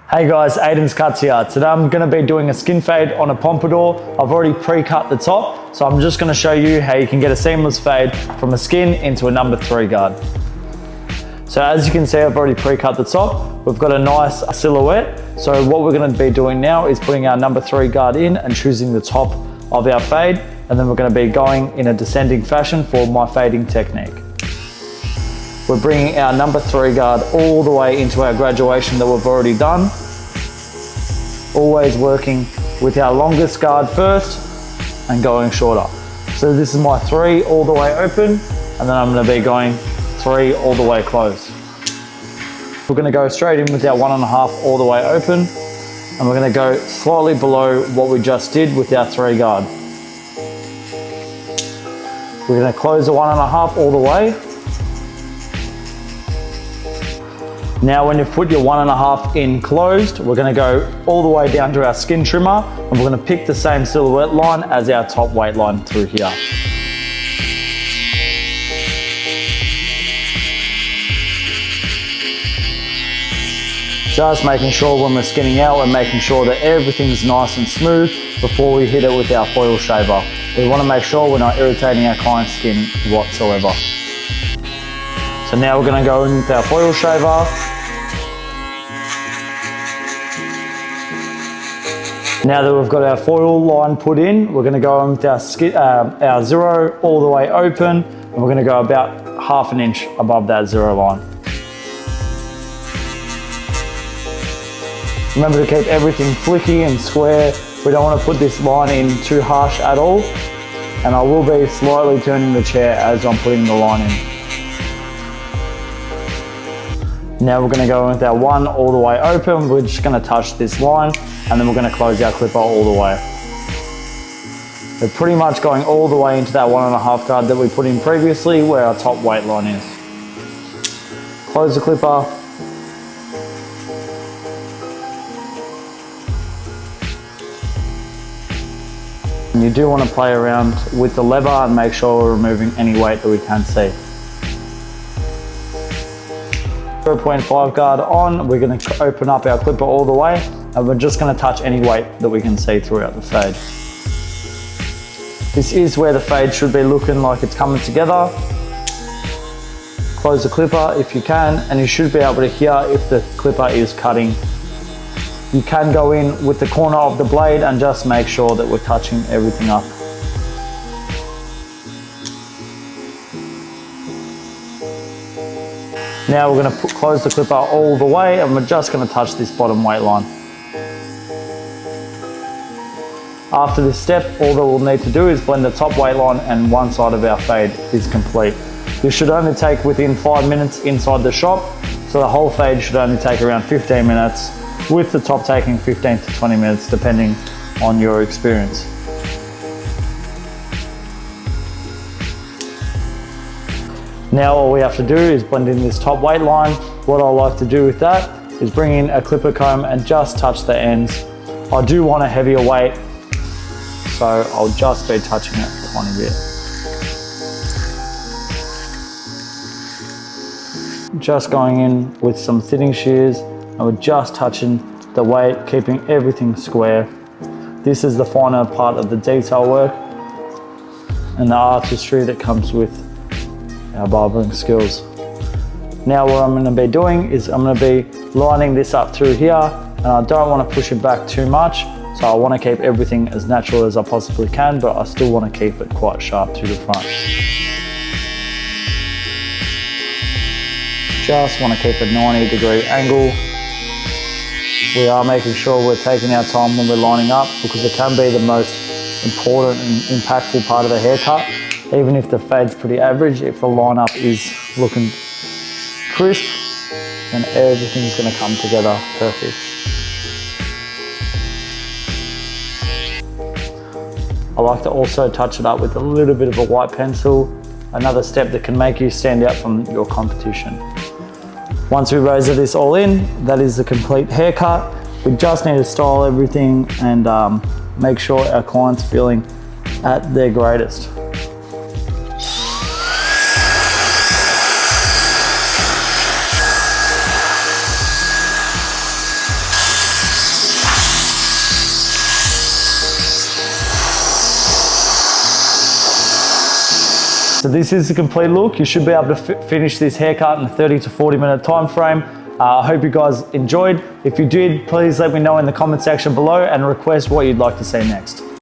Hey guys, Aidan's Cuts here. Today I'm going to be doing a skin fade on a pompadour. I've already pre-cut the top, so I'm just going to show you how you can get a seamless fade from a skin into a number 3 guard. So as you can see, I've already pre-cut the top. We've got a nice silhouette. So what we're going to be doing now is putting our number 3 guard in and choosing the top of our fade, and then we're going to be going in a descending fashion for my fading technique. We're bringing our number 3 guard all the way into our graduation that we've already done. Always working with our longest guard first and going shorter. So this is my 3 all the way open, and then I'm going to be going 3 all the way closed. We're going to go straight in with our 1.5 all the way open, and we're going to go slightly below what we just did with our 3 guard. We're going to close the 1.5 all the way. Now when you've put your 1.5 in closed, we're going to go all the way down to our skin trimmer, and we're going to pick the same silhouette line as our top weight line through here. Just making sure when we're skinning out, we're making sure that everything's nice and smooth before we hit it with our foil shaver. We want to make sure we're not irritating our client's skin whatsoever. So now we're going to go in with our foil shaver. Now that we've got our foil line put in, we're going to go in with our 0 all the way open, and we're going to go about 1/2 inch above that 0 line. Remember to keep everything flicky and square. We don't want to put this line in too harsh at all, and I will be slightly turning the chair as I'm putting the line in. Now we're going to go with our 1 all the way open. We're just going to touch this line, and then we're going to close our clipper all the way. We're pretty much going all the way into that 1.5 guard that we put in previously where our top weight line is. Close the clipper. And you do want to play around with the lever and make sure we're removing any weight that we can see. 0.5 guard on, we're going to open up our clipper all the way, and we're just going to touch any weight that we can see throughout the fade. This is where the fade should be looking like it's coming together. Close the clipper if you can, and you should be able to hear if the clipper is cutting. You can go in with the corner of the blade and just make sure that we're touching everything up. Now we're going to close the clipper all the way, and we're just going to touch this bottom weight line. After this step, all that we'll need to do is blend the top weight line, and one side of our fade is complete. This should only take within 5 minutes inside the shop, so the whole fade should only take around 15 minutes, with the top taking 15 to 20 minutes depending on your experience. Now all we have to do is blend in this top weight line. What I like to do with that is bring in a clipper comb and just touch the ends. I do want a heavier weight, so I'll just be touching it a tiny bit. Just going in with some thinning shears, and we're just touching the weight, keeping everything square. This is the finer part of the detail work and the artistry that comes with our barbering skills. Now what I'm going to be doing is I'm going to be lining this up through here, and I don't want to push it back too much, so I want to keep everything as natural as I possibly can, but I still want to keep it quite sharp through the front. Just want to keep a 90-degree angle. We are making sure we're taking our time when we're lining up, because it can be the most important and impactful part of the haircut. Even if the fade's pretty average, if the lineup is looking crisp, then everything's going to come together perfect. I like to also touch it up with a little bit of a white pencil, another step that can make you stand out from your competition. Once we razor this all in, that is the complete haircut. We just need to style everything and make sure our client's feeling at their greatest. So this is the complete look. You should be able to finish this haircut in a 30 to 40 minute time frame. I hope you guys enjoyed. If you did, please let me know in the comment section below and request what you'd like to see next.